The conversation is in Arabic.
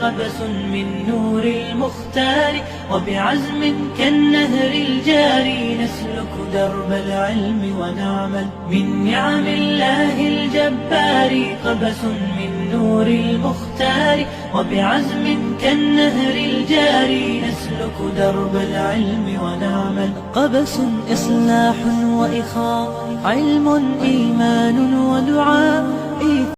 قبس من نور المختار، وبعزم كالنهر الجاري نسلك درب العلم ونعمل من نعم الله الجبار. قبس من نور المختار، وبعزم كالنهر الجاري نسلك درب العلم ونعمل. قبس إصلاح وإخاء، علم إيمان